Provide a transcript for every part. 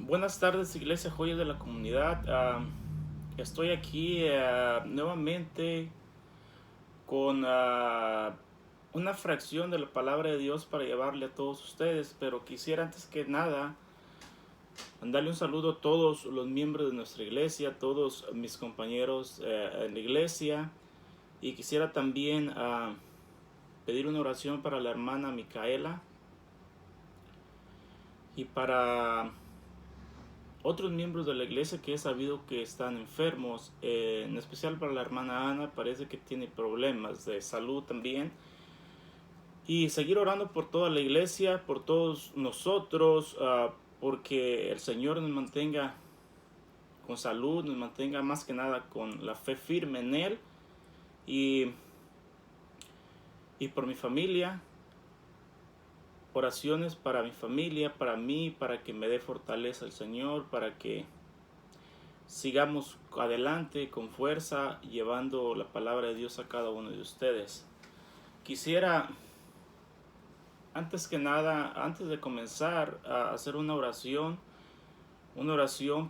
Buenas tardes, Iglesia Joya de la Comunidad. Estoy aquí nuevamente con una fracción de la palabra de Dios para llevarle a todos ustedes, pero quisiera antes que nada mandarle un saludo a todos los miembros de nuestra iglesia, a todos mis compañeros en la iglesia, y quisiera también pedir una oración para la hermana Micaela y para otros miembros de la iglesia que he sabido que están enfermos, en especial para la hermana Ana, parece que tiene problemas de salud también. Y seguir orando por toda la iglesia, por todos nosotros, porque el Señor nos mantenga con salud, nos mantenga más que nada con la fe firme en Él. Y, y por mi familia, oraciones para mi familia, para mí, para que me dé fortaleza el Señor, para que sigamos adelante con fuerza llevando la palabra de Dios a cada uno de ustedes. Quisiera, antes que nada, antes de comenzar, a hacer una oración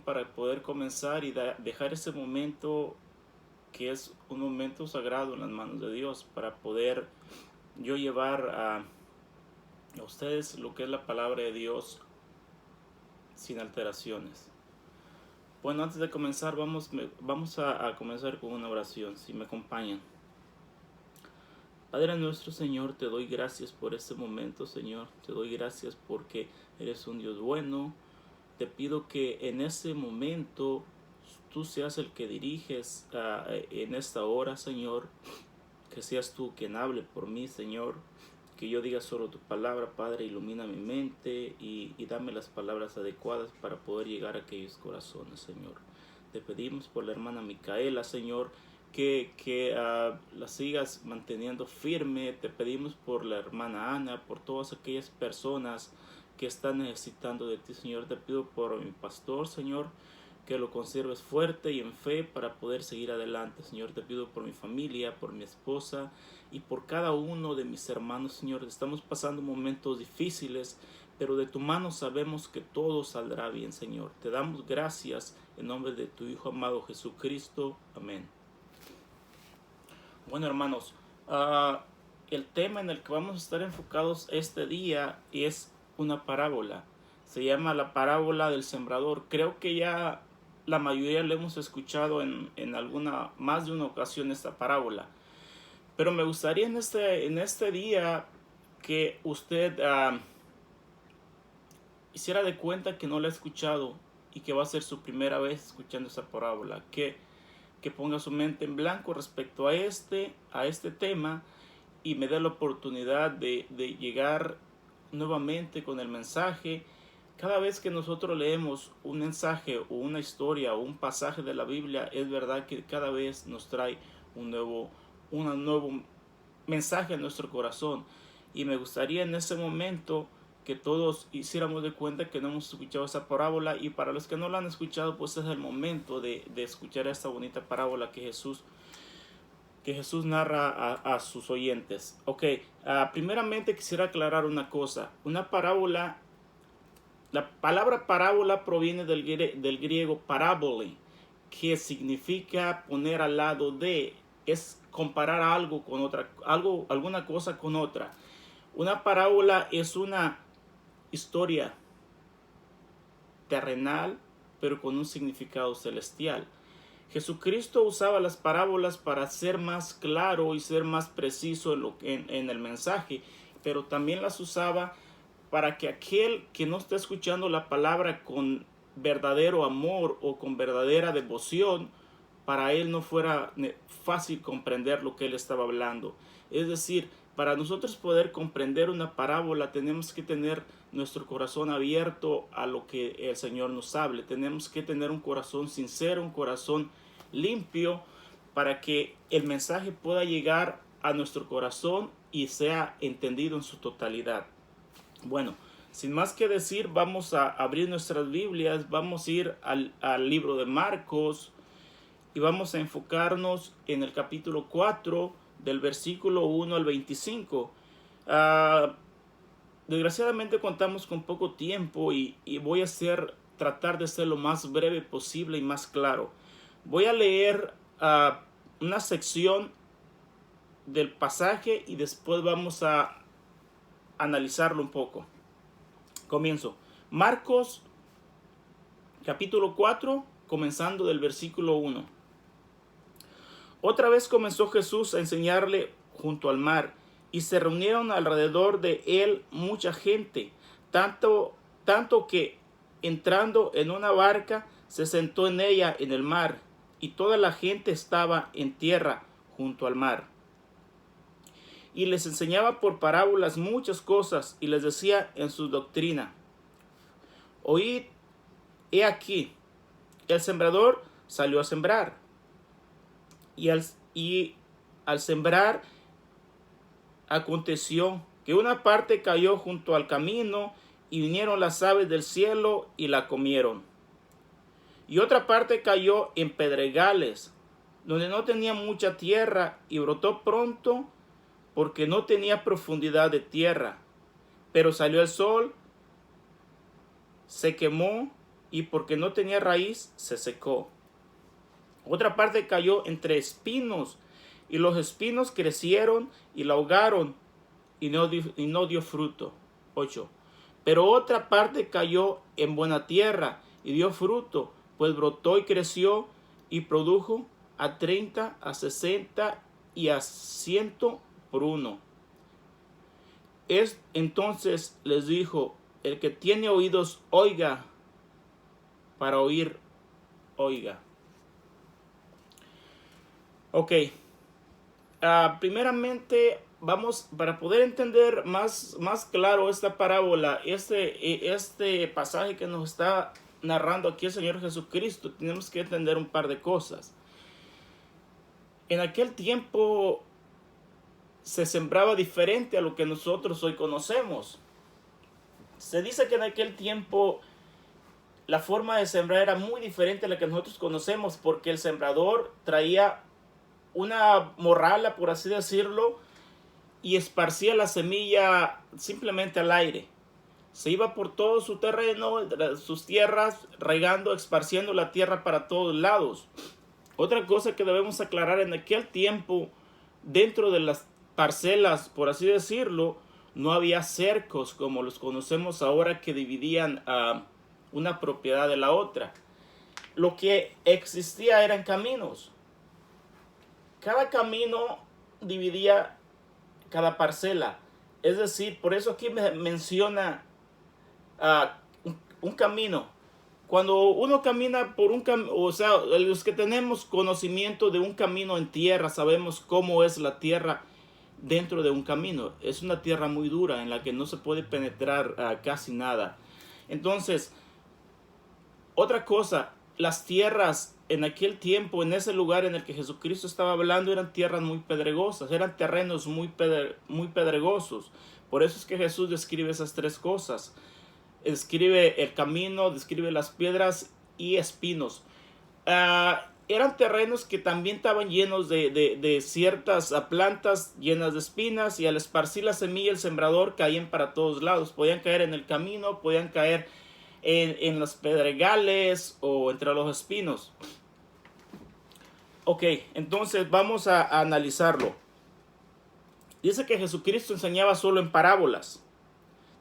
para poder comenzar y dejar ese momento que es un momento sagrado en las manos de Dios, para poder yo llevar a ustedes lo que es la palabra de Dios sin alteraciones. Bueno, antes de comenzar, vamos a comenzar con una oración, si me acompañan. Padre nuestro, Señor, te doy gracias por este momento, Señor. Te doy gracias porque eres un Dios bueno. Te pido que en este momento tú seas el que diriges en esta hora, Señor. Que seas tú quien hable por mí, Señor. Que yo diga solo tu palabra, Padre. Ilumina mi mente y dame las palabras adecuadas para poder llegar a aquellos corazones, Señor. Te pedimos por la hermana Micaela, Señor, que la sigas manteniendo firme. Te pedimos por la hermana Ana, por todas aquellas personas que están necesitando de ti, Señor. Te pido por mi pastor, Señor, que lo conserves fuerte y en fe para poder seguir adelante, Señor. Te pido por mi familia, por mi esposa y por cada uno de mis hermanos, Señor. Estamos pasando momentos difíciles, pero de tu mano sabemos que todo saldrá bien, Señor. Te damos gracias en nombre de tu Hijo amado Jesucristo. Amén. Bueno, hermanos, el tema en el que vamos a estar enfocados este día es una parábola. Se llama la parábola del sembrador. Creo que ya la mayoría le hemos escuchado en alguna, más de una ocasión esta parábola. Pero me gustaría en este día que usted hiciera de cuenta que no la ha escuchado y que va a ser su primera vez escuchando esa parábola. Que ponga su mente en blanco respecto a este tema y me dé la oportunidad de llegar nuevamente con el mensaje. Cada vez que nosotros leemos un mensaje o una historia o un pasaje de la Biblia, es verdad que cada vez nos trae un nuevo mensaje a nuestro corazón. Y me gustaría en ese momento que todos hiciéramos de cuenta que no hemos escuchado esa parábola, y para los que no la han escuchado, pues es el momento de escuchar esta bonita parábola que Jesús narra a sus oyentes. Ok, primeramente quisiera aclarar una cosa. Una parábola, la palabra parábola proviene del griego parabole, que significa poner al lado de, es comparar algo con otra, alguna cosa con otra. Una parábola es una historia terrenal, pero con un significado celestial. Jesucristo usaba las parábolas para ser más claro y ser más preciso en el mensaje, pero también las usaba para que aquel que no está escuchando la palabra con verdadero amor o con verdadera devoción, para él no fuera fácil comprender lo que él estaba hablando. Es decir, para nosotros poder comprender una parábola tenemos que tener nuestro corazón abierto a lo que el Señor nos hable. Tenemos que tener un corazón sincero, un corazón limpio, para que el mensaje pueda llegar a nuestro corazón y sea entendido en su totalidad. Bueno, sin más que decir, vamos a abrir nuestras Biblias, vamos a ir al libro de Marcos y vamos a enfocarnos en el capítulo 4 del versículo 1 al 25. Desgraciadamente contamos con poco tiempo y voy a tratar de ser lo más breve posible y más claro. Voy a leer una sección del pasaje y después vamos a analizarlo un poco. Comienzo. Marcos capítulo 4, comenzando del versículo 1. Otra vez comenzó Jesús a enseñarle junto al mar, y se reunieron alrededor de él mucha gente, tanto que entrando en una barca se sentó en ella en el mar, y toda la gente estaba en tierra junto al mar. Y les enseñaba por parábolas muchas cosas, y les decía en su doctrina: oíd, he aquí, el sembrador salió a sembrar, y al sembrar aconteció que una parte cayó junto al camino, y vinieron las aves del cielo y la comieron. Y otra parte cayó en pedregales, donde no tenía mucha tierra, y brotó pronto, porque no tenía profundidad de tierra. Pero salió el sol, se quemó, y porque no tenía raíz, se secó. Otra parte cayó entre espinos, y los espinos crecieron y la ahogaron, y no dio fruto. 8. Pero otra parte cayó en buena tierra, y dio fruto, pues brotó y creció, y produjo a 30, a 60 y a 100 por uno. Entonces les dijo: el que tiene oídos, oiga. Para oír, oiga. Ok. Primeramente, vamos, para poder entender más claro esta parábola, este pasaje que nos está narrando aquí el Señor Jesucristo, tenemos que entender un par de cosas. En aquel tiempo se sembraba diferente a lo que nosotros hoy conocemos. Se dice que en aquel tiempo la forma de sembrar era muy diferente a la que nosotros conocemos, porque el sembrador traía una morrala, por así decirlo, y esparcía la semilla simplemente al aire. Se iba por todo su terreno, sus tierras, regando, esparciendo la tierra para todos lados. Otra cosa que debemos aclarar: en aquel tiempo, dentro de las parcelas, por así decirlo, no había cercos como los conocemos ahora, que dividían una propiedad de la otra. Lo que existía eran caminos. Cada camino dividía cada parcela. Es decir, por eso aquí menciona un camino. Cuando uno camina por un camino, o sea, los que tenemos conocimiento de un camino en tierra, sabemos cómo es la tierra dentro de un camino. Es una tierra muy dura en la que no se puede penetrar casi nada. Entonces, otra cosa, las tierras en aquel tiempo, en ese lugar en el que Jesucristo estaba hablando, eran tierras muy pedregosas, eran terrenos muy pedregosos. Por eso es que Jesús describe esas tres cosas. Describe el camino, describe las piedras y espinos. Eran terrenos que también estaban llenos de ciertas plantas llenas de espinas, y al esparcir la semilla el sembrador caían para todos lados. Podían caer en el camino, podían caer en los pedregales o entre los espinos. Ok, entonces vamos a analizarlo. Dice que Jesucristo enseñaba solo en parábolas.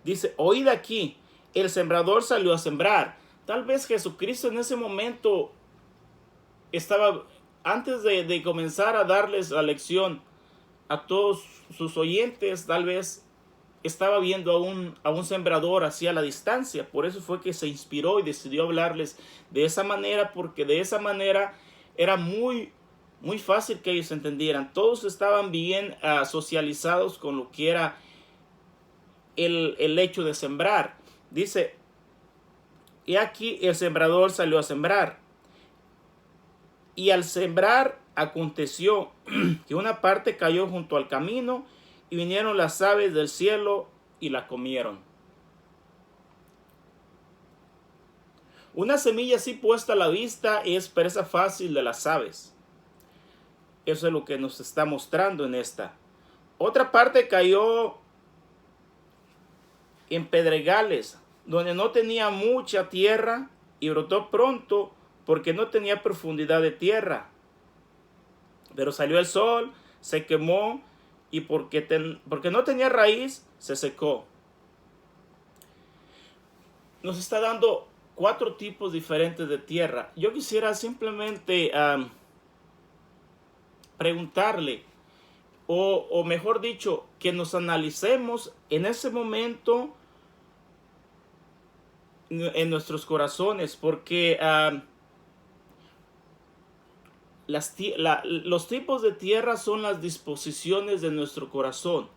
Dice: oíd aquí, el sembrador salió a sembrar. Tal vez Jesucristo en ese momento estaba, antes de comenzar a darles la lección a todos sus oyentes, tal vez estaba viendo a un sembrador hacia la distancia. Por eso fue que se inspiró y decidió hablarles de esa manera, porque de esa manera era muy fácil que ellos entendieran. Todos estaban bien socializados con lo que era el hecho de sembrar. Dice: y aquí el sembrador salió a sembrar. Y al sembrar aconteció que una parte cayó junto al camino, y vinieron las aves del cielo y la comieron. Una semilla así puesta a la vista es presa fácil de las aves. Eso es lo que nos está mostrando en esta. Otra parte cayó en pedregales, donde no tenía mucha tierra, y brotó pronto porque no tenía profundidad de tierra. Pero salió el sol, se quemó y porque no tenía raíz, se secó. Nos está dando 4 tipos diferentes de tierra. Yo quisiera simplemente preguntarle, o mejor dicho, que nos analicemos en ese momento en nuestros corazones, porque los tipos de tierra son las disposiciones de nuestro corazón.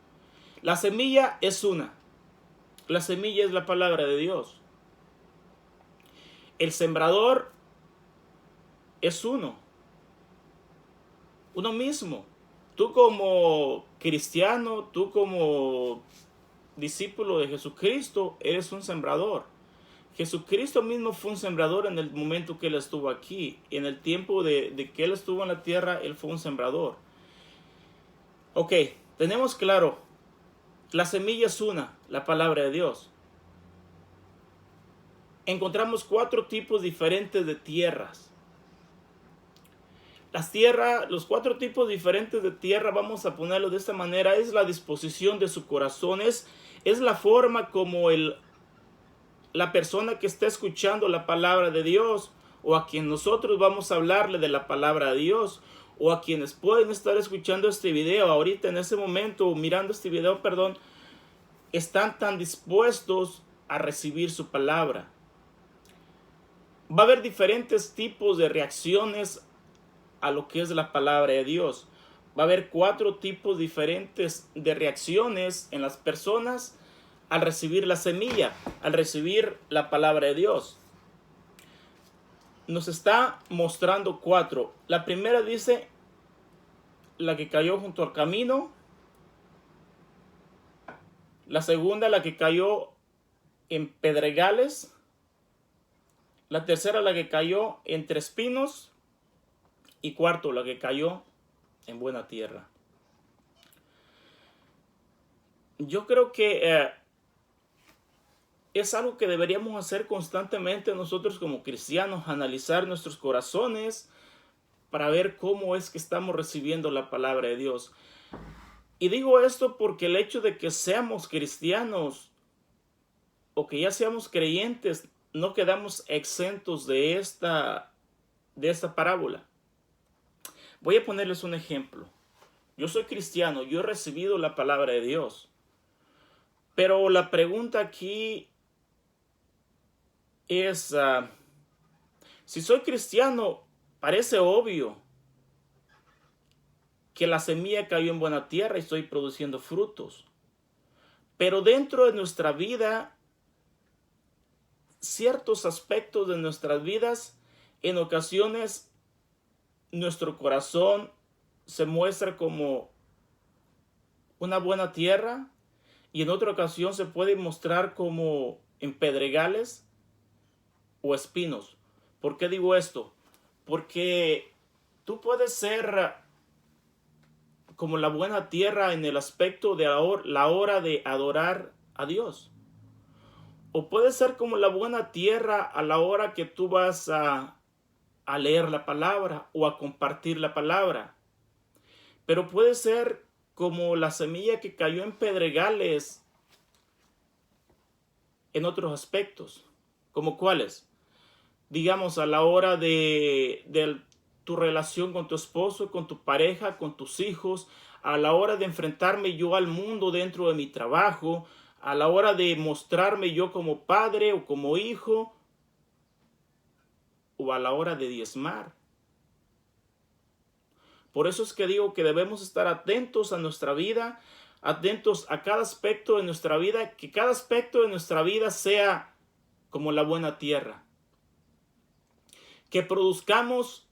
La semilla es una. La semilla es la palabra de Dios. El sembrador es uno mismo. Tú como cristiano, tú como discípulo de Jesucristo, eres un sembrador. Jesucristo mismo fue un sembrador en el momento que Él estuvo aquí. En el tiempo de que Él estuvo en la tierra, Él fue un sembrador. Ok, tenemos claro, la semilla es una, la palabra de Dios. Encontramos 4 tipos diferentes de tierras. Los 4 tipos diferentes de tierra, vamos a ponerlo de esta manera, es la disposición de su corazón, es la forma como la persona que está escuchando la palabra de Dios, o a quien nosotros vamos a hablarle de la palabra de Dios, o a quienes pueden estar escuchando este video ahorita en ese momento, o mirando este video, perdón, están tan dispuestos a recibir su palabra. Va a haber diferentes tipos de reacciones a lo que es la palabra de Dios. Va a haber 4 tipos diferentes de reacciones en las personas al recibir la semilla, al recibir la palabra de Dios. Nos está mostrando 4. La primera dice, la que cayó junto al camino. La segunda, la que cayó en pedregales. La tercera, la que cayó entre espinos. Y cuarto, la que cayó en buena tierra. Yo creo que es algo que deberíamos hacer constantemente nosotros como cristianos, analizar nuestros corazones para ver cómo es que estamos recibiendo la palabra de Dios. Y digo esto porque el hecho de que seamos cristianos o que ya seamos creyentes, no quedamos exentos de esta parábola. Voy a ponerles un ejemplo. Yo soy cristiano, yo he recibido la palabra de Dios. Pero la pregunta aquí es, si soy cristiano, parece obvio que la semilla cayó en buena tierra y estoy produciendo frutos. Pero dentro de nuestra vida, ciertos aspectos de nuestras vidas, en ocasiones, nuestro corazón se muestra como una buena tierra y en otra ocasión se puede mostrar como en pedregales o espinos. ¿Por qué digo esto? Porque tú puedes ser como la buena tierra en el aspecto de la hora de adorar a Dios. O puedes ser como la buena tierra a la hora que tú vas a leer la palabra o a compartir la palabra. Pero puede ser como la semilla que cayó en pedregales en otros aspectos. ¿Como cuáles? Digamos, a la hora de tu relación con tu esposo, con tu pareja, con tus hijos, a la hora de enfrentarme yo al mundo dentro de mi trabajo, a la hora de mostrarme yo como padre o como hijo, o a la hora de diezmar. Por eso es que digo que debemos estar atentos a nuestra vida, atentos a cada aspecto de nuestra vida, que cada aspecto de nuestra vida sea como la buena tierra. Que produzcamos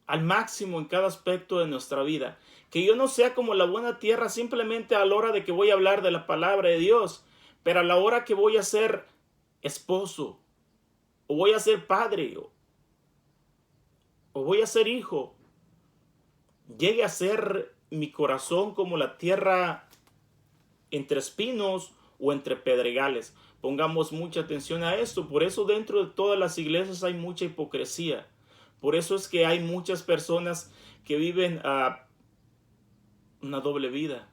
al máximo en cada aspecto de nuestra vida. Que yo no sea como la buena tierra simplemente a la hora de que voy a hablar de la palabra de Dios, pero a la hora que voy a ser esposo, o voy a ser padre, o voy a ser hijo, llegue a ser mi corazón como la tierra entre espinos o entre pedregales. pongamos mucha atención a esto. Por eso dentro de todas las iglesias hay mucha hipocresía. Por eso es que hay muchas personas que viven una doble vida.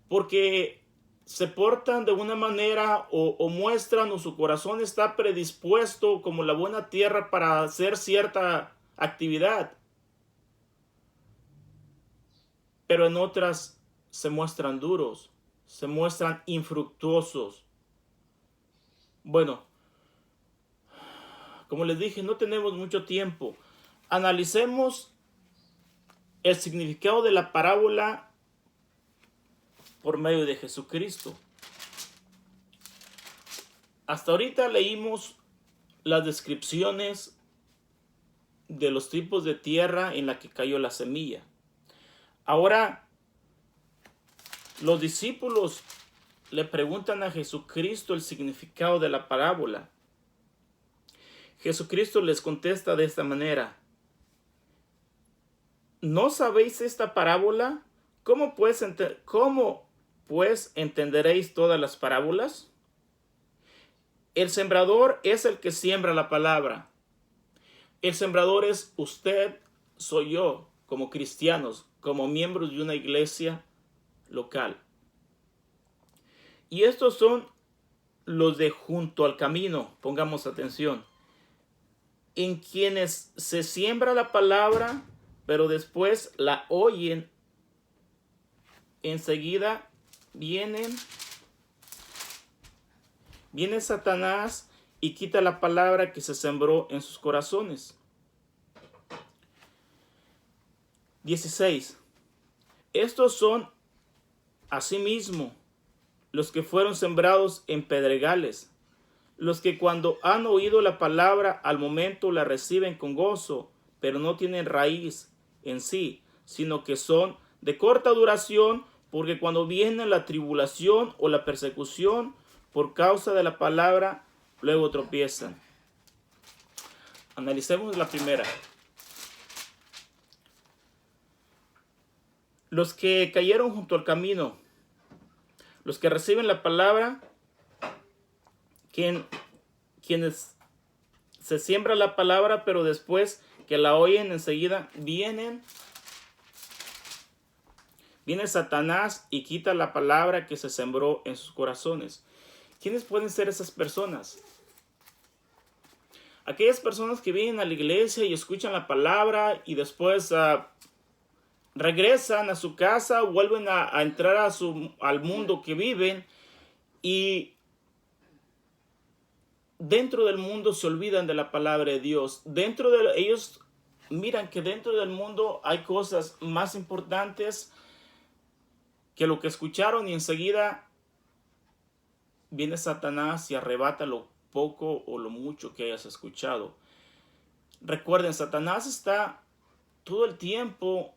Porque se portan de una manera o muestran o su corazón está predispuesto como la buena tierra para hacer cierta actividad. Pero en otras se muestran duros, se muestran infructuosos. Bueno, como les dije, no tenemos mucho tiempo. Analicemos el significado de la parábola por medio de Jesucristo. Hasta ahorita leímos las descripciones de los tipos de tierra en la que cayó la semilla. Ahora, los discípulos le preguntan a Jesucristo el significado de la parábola. Jesucristo les contesta de esta manera: ¿no sabéis esta parábola? ¿Cómo pues entenderéis todas las parábolas? El sembrador es el que siembra la palabra. El sembrador es usted, soy yo, como cristianos, como miembros de una iglesia local. Y estos son los de junto al camino, pongamos atención, en quienes se siembra la palabra, pero después la oyen. Enseguida viene Satanás y quita la palabra que se sembró en sus corazones. 16. Estos son asimismo los que fueron sembrados en pedregales, los que cuando han oído la palabra al momento la reciben con gozo, pero no tienen raíz en sí, sino que son de corta duración, porque cuando viene la tribulación o la persecución por causa de la palabra, luego tropiezan. Analicemos la primera. Los que cayeron junto al camino, los que reciben la palabra, quienes se siembra la palabra, pero después que la oyen enseguida viene Satanás y quita la palabra que se sembró en sus corazones. ¿Quiénes pueden ser esas personas? Aquellas personas que vienen a la iglesia y escuchan la palabra y después regresan a su casa, vuelven a entrar al mundo que viven y dentro del mundo se olvidan de la palabra de Dios. Ellos miran que dentro del mundo hay cosas más importantes que lo que escucharon y enseguida viene Satanás y arrebata lo poco o lo mucho que hayas escuchado. Recuerden, Satanás está todo el tiempo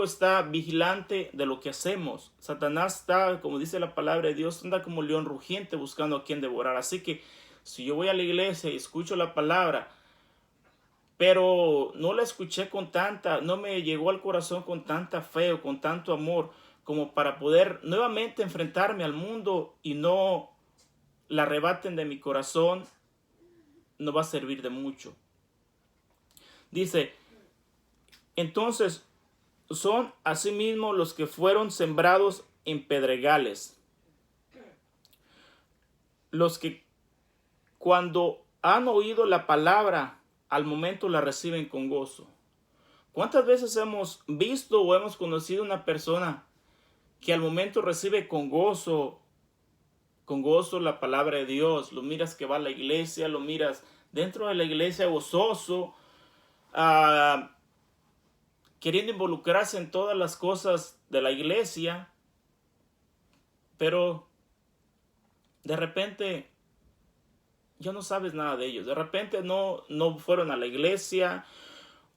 está vigilante de lo que hacemos. Satanás está, como dice la palabra de Dios, anda como león rugiente buscando a quien devorar. Así que si yo voy a la iglesia y escucho la palabra, pero no la escuché no me llegó al corazón con tanta fe o con tanto amor como para poder nuevamente enfrentarme al mundo y no la arrebaten de mi corazón, no va a servir de mucho. Dice, entonces son asimismo los que fueron sembrados en pedregales, los que cuando han oído la palabra al momento la reciben con gozo. ¿Cuántas veces hemos visto o hemos conocido una persona que al momento recibe con gozo la palabra de Dios? Lo miras que va a la iglesia, lo miras dentro de la iglesia gozoso, queriendo involucrarse en todas las cosas de la iglesia, pero de repente ya no sabes nada de ellos. De repente no fueron a la iglesia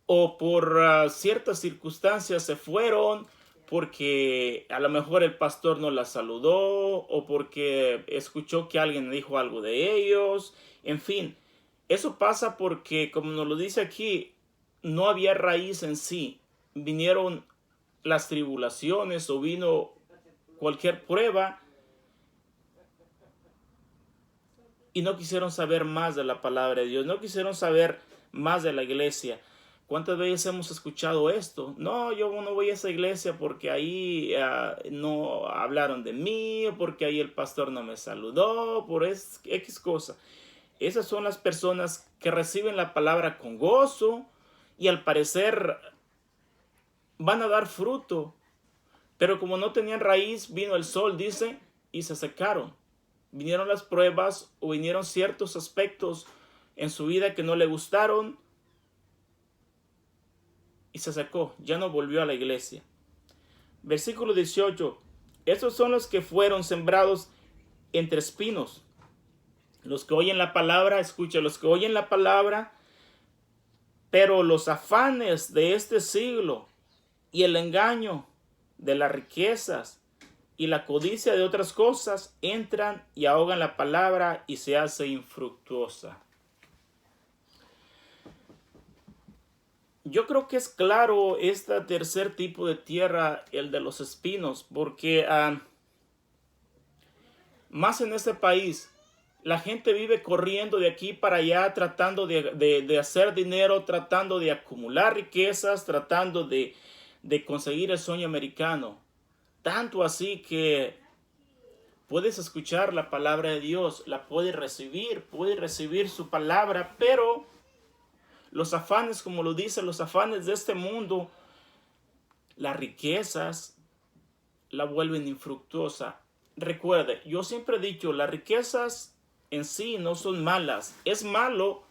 o por ciertas circunstancias se fueron porque a lo mejor el pastor no la saludó o porque escuchó que alguien dijo algo de ellos. En fin, eso pasa porque, como nos lo dice aquí, no había raíz en sí. Vinieron las tribulaciones o vino cualquier prueba y no quisieron saber más de la palabra de Dios, no quisieron saber más de la iglesia. ¿Cuántas veces hemos escuchado esto? No, yo no voy a esa iglesia porque ahí no hablaron de mí, o porque ahí el pastor no me saludó, por X cosa. Esas son las personas que reciben la palabra con gozo y al parecer van a dar fruto, pero como no tenían raíz, vino el sol, dice, y se secaron. Vinieron las pruebas o vinieron ciertos aspectos en su vida que no le gustaron y se secó, ya no volvió a la iglesia. Versículo 18. Estos son los que fueron sembrados entre espinos. Los que oyen la palabra, escucha, los que oyen la palabra, pero los afanes de este siglo y el engaño de las riquezas y la codicia de otras cosas entran y ahogan la palabra y se hace infructuosa. Yo creo que es claro este tercer tipo de tierra, el de los espinos, porque más en este país la gente vive corriendo de aquí para allá, tratando de hacer dinero, tratando de acumular riquezas, tratando de conseguir el sueño americano. Tanto así que puedes escuchar la palabra de Dios, la puedes recibir su palabra, pero los afanes, como lo dice, los afanes de este mundo, las riquezas, la vuelven infructuosa. Recuerde, yo siempre he dicho, las riquezas en sí no son malas. Es malo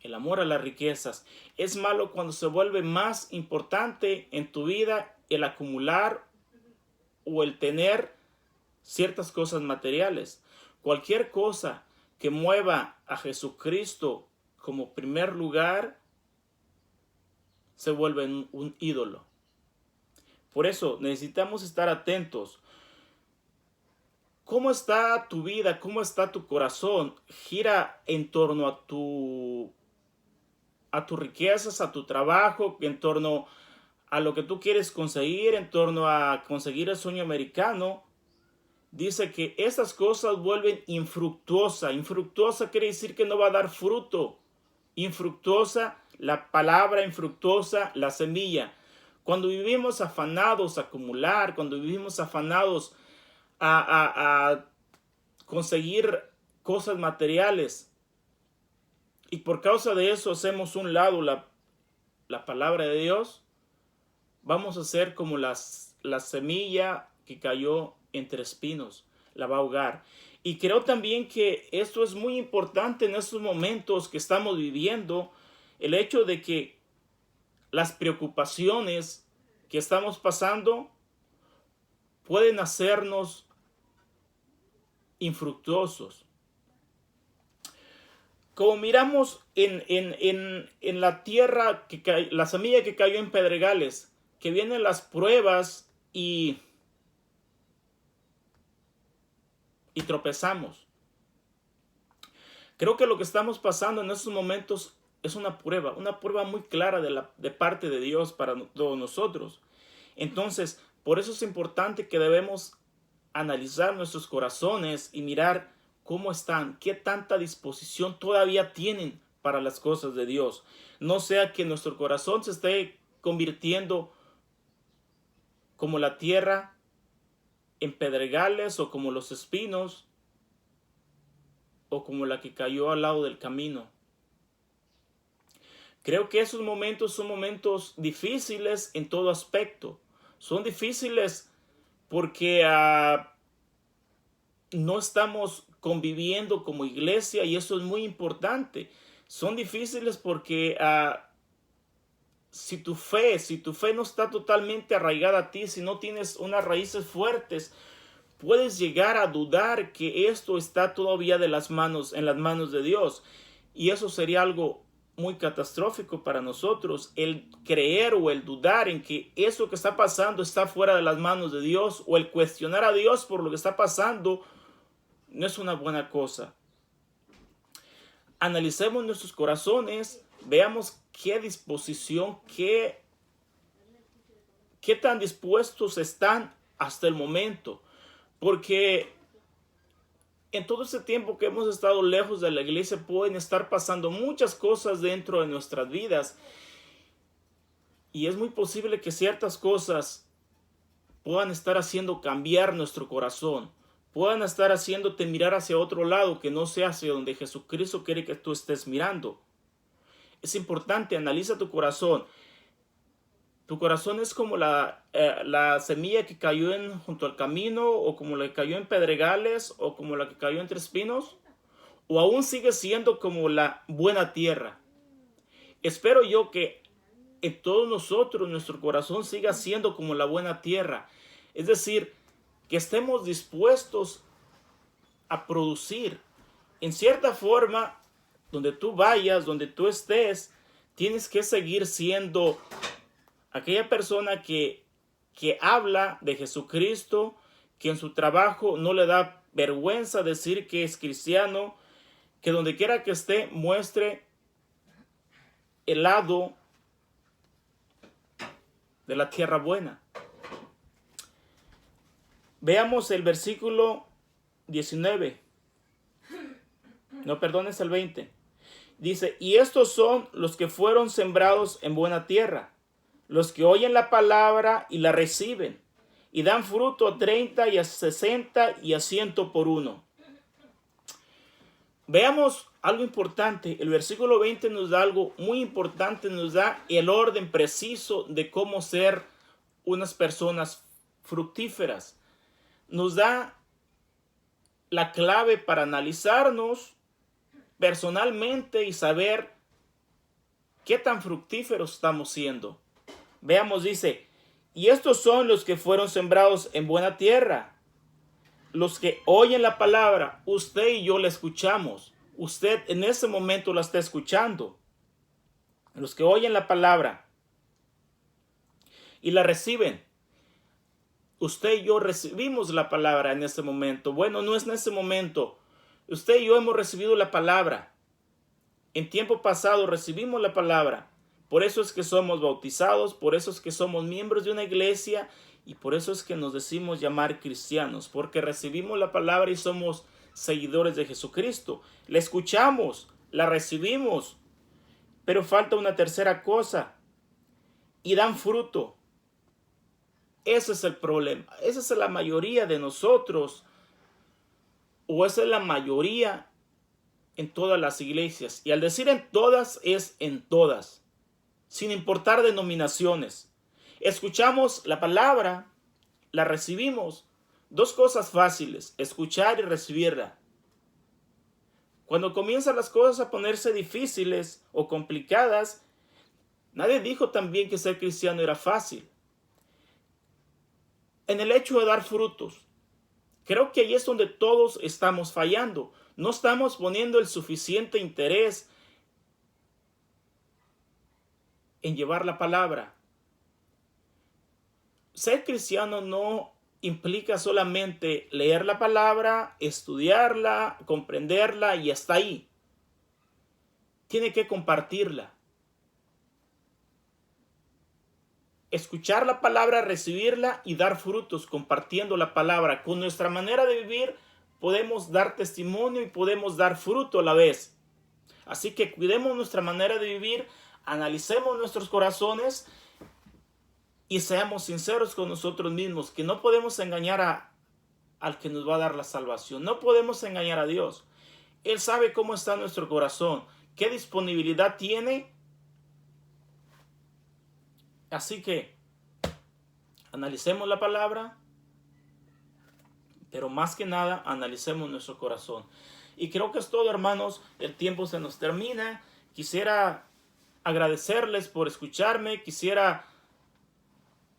el amor a las riquezas. Es malo cuando se vuelve más importante en tu vida el acumular o el tener ciertas cosas materiales. Cualquier cosa que mueva a Jesucristo como primer lugar se vuelve un ídolo. Por eso necesitamos estar atentos. ¿Cómo está tu vida? ¿Cómo está tu corazón? ¿Gira en torno a tus riquezas, a tu trabajo, en torno a lo que tú quieres conseguir, en torno a conseguir el sueño americano? Dice que esas cosas vuelven infructuosa. Infructuosa quiere decir que no va a dar fruto. Infructuosa, la palabra infructuosa, la semilla. Cuando vivimos afanados a acumular, cuando vivimos afanados a conseguir cosas materiales, y por causa de eso hacemos un lado la palabra de Dios, vamos a ser como la semilla que cayó entre espinos, la va a ahogar. Y creo también que esto es muy importante en estos momentos que estamos viviendo, el hecho de que las preocupaciones que estamos pasando pueden hacernos infructuosos. Como miramos en la tierra, la semilla que cayó en pedregales, que vienen las pruebas y tropezamos. Creo que lo que estamos pasando en estos momentos es una prueba muy clara de parte de Dios para todos nosotros. Entonces, por eso es importante que debemos analizar nuestros corazones y mirar cómo están, qué tanta disposición todavía tienen para las cosas de Dios. No sea que nuestro corazón se esté convirtiendo como la tierra en pedregales o como los espinos o como la que cayó al lado del camino. Creo que esos momentos son momentos difíciles en todo aspecto. Son difíciles porque no estamos conviviendo como iglesia y eso es muy importante. Son difíciles porque si tu fe no está totalmente arraigada a ti, si no tienes unas raíces fuertes, puedes llegar a dudar que esto está todavía en las manos de Dios. Y eso sería algo muy catastrófico para nosotros, el creer o el dudar en que eso que está pasando está fuera de las manos de Dios, o el cuestionar a Dios por lo que está pasando, no es una buena cosa. Analicemos nuestros corazones, veamos qué disposición, qué tan dispuestos están hasta el momento. Porque En todo ese tiempo que hemos estado lejos de la iglesia pueden estar pasando muchas cosas dentro de nuestras vidas. Y es muy posible que ciertas cosas puedan estar haciendo cambiar nuestro corazón. Puedan estar haciéndote mirar hacia otro lado que no sea hacia donde Jesucristo quiere que tú estés mirando. Es importante, analiza tu corazón. Tu corazón es como la semilla que cayó junto al camino, o como la que cayó en pedregales, o como la que cayó entre espinos, o aún sigue siendo como la buena tierra. Espero yo que en todos nosotros nuestro corazón siga siendo como la buena tierra. Es decir, que estemos dispuestos a producir. En cierta forma, donde tú vayas, donde tú estés, tienes que seguir siendo aquella persona que habla de Jesucristo, que en su trabajo no le da vergüenza decir que es cristiano, que donde quiera que esté muestre el lado de la tierra buena. Veamos el versículo 19. No, perdón, es el 20. Dice, y estos son los que fueron sembrados en buena tierra, los que oyen la palabra y la reciben, y dan fruto a 30 y a 60 y a 100 por uno. Veamos algo importante. El versículo 20 nos da algo muy importante, nos da el orden preciso de cómo ser unas personas fructíferas. Nos da la clave para analizarnos personalmente y saber qué tan fructíferos estamos siendo. Veamos, dice, y estos son los que fueron sembrados en buena tierra, los que oyen la palabra. Usted y yo la escuchamos. Usted en ese momento la está escuchando. Los que oyen la palabra y la reciben. Usted y yo recibimos la palabra en ese momento. Bueno, no es en ese momento. Usted y yo hemos recibido la palabra. En tiempo pasado recibimos la palabra. Por eso es que somos bautizados, por eso es que somos miembros de una iglesia y por eso es que nos decimos llamar cristianos, porque recibimos la palabra y somos seguidores de Jesucristo. La escuchamos, la recibimos, pero falta una tercera cosa, y dan fruto. Ese es el problema. Esa es la mayoría de nosotros, o esa es la mayoría en todas las iglesias. Y al decir en todas, es en todas, sin importar denominaciones. Escuchamos la palabra, la recibimos. Dos cosas fáciles, escuchar y recibirla. Cuando comienzan las cosas a ponerse difíciles o complicadas, nadie dijo también que ser cristiano era fácil. En el hecho de dar frutos, creo que ahí es donde todos estamos fallando. No estamos poniendo el suficiente interés en llevar la palabra. Ser cristiano no implica solamente leer la palabra, estudiarla, comprenderla y hasta ahí. Tiene que compartirla. Escuchar la palabra, recibirla y dar frutos compartiendo la palabra. Con nuestra manera de vivir podemos dar testimonio y podemos dar fruto a la vez. Así que cuidemos nuestra manera de vivir, analicemos nuestros corazones y seamos sinceros con nosotros mismos, que no podemos engañar al que nos va a dar la salvación. No podemos engañar a Dios. Él sabe cómo está nuestro corazón, qué disponibilidad tiene. Así que analicemos la palabra, pero más que nada analicemos nuestro corazón. Y creo que es todo, hermanos. El tiempo se nos termina. Quisiera agradecerles por escucharme.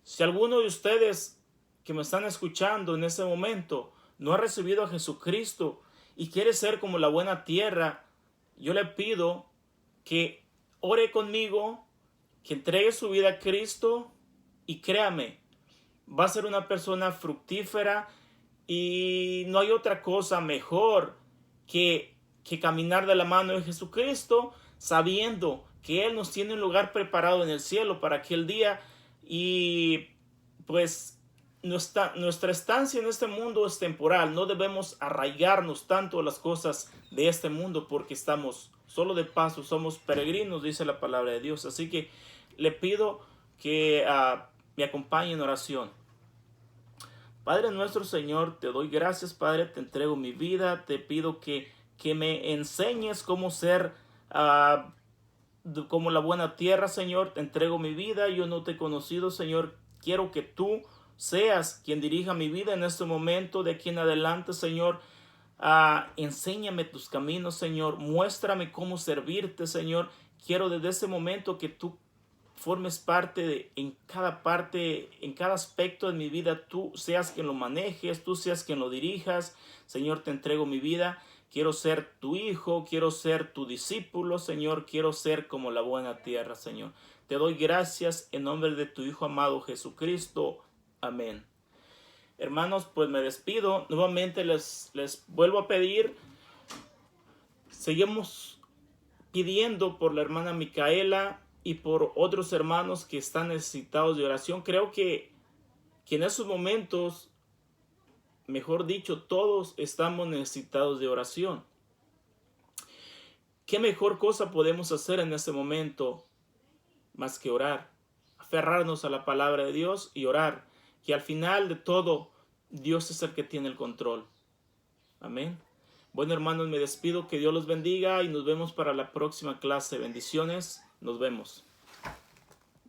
Si alguno de ustedes que me están escuchando en ese momento no ha recibido a Jesucristo y quiere ser como la buena tierra, yo le pido que ore conmigo, que entregue su vida a Cristo y créame, va a ser una persona fructífera y no hay otra cosa mejor que caminar de la mano de Jesucristo, sabiendo que Él nos tiene un lugar preparado en el cielo para aquel día. Y pues nuestra estancia en este mundo es temporal. No debemos arraigarnos tanto a las cosas de este mundo porque estamos solo de paso, somos peregrinos, dice la palabra de Dios. Así que le pido que me acompañe en oración. Padre nuestro, Señor, te doy gracias, Padre, te entrego mi vida, te pido que me enseñes cómo ser como la buena tierra, Señor. Te entrego mi vida, yo no te he conocido, Señor. Quiero que tú seas quien dirija mi vida en este momento, de aquí en adelante, Señor. Enséñame tus caminos, Señor. Muéstrame cómo servirte, Señor. Quiero desde ese momento que tú formes en cada aspecto de mi vida, tú seas quien lo manejes, tú seas quien lo dirijas. Señor, te entrego mi vida. Quiero ser tu hijo, quiero ser tu discípulo, Señor. Quiero ser como la buena tierra, Señor. Te doy gracias en nombre de tu Hijo amado Jesucristo. Amén. Hermanos, pues me despido. Nuevamente les vuelvo a pedir. Seguimos pidiendo por la hermana Micaela y por otros hermanos que están necesitados de oración. Creo que en esos momentos, mejor dicho, todos estamos necesitados de oración. ¿Qué mejor cosa podemos hacer en este momento más que orar? Aferrarnos a la palabra de Dios y orar, que al final de todo, Dios es el que tiene el control. Amén. Bueno, hermanos, me despido. Que Dios los bendiga y nos vemos para la próxima clase. Bendiciones. Nos vemos.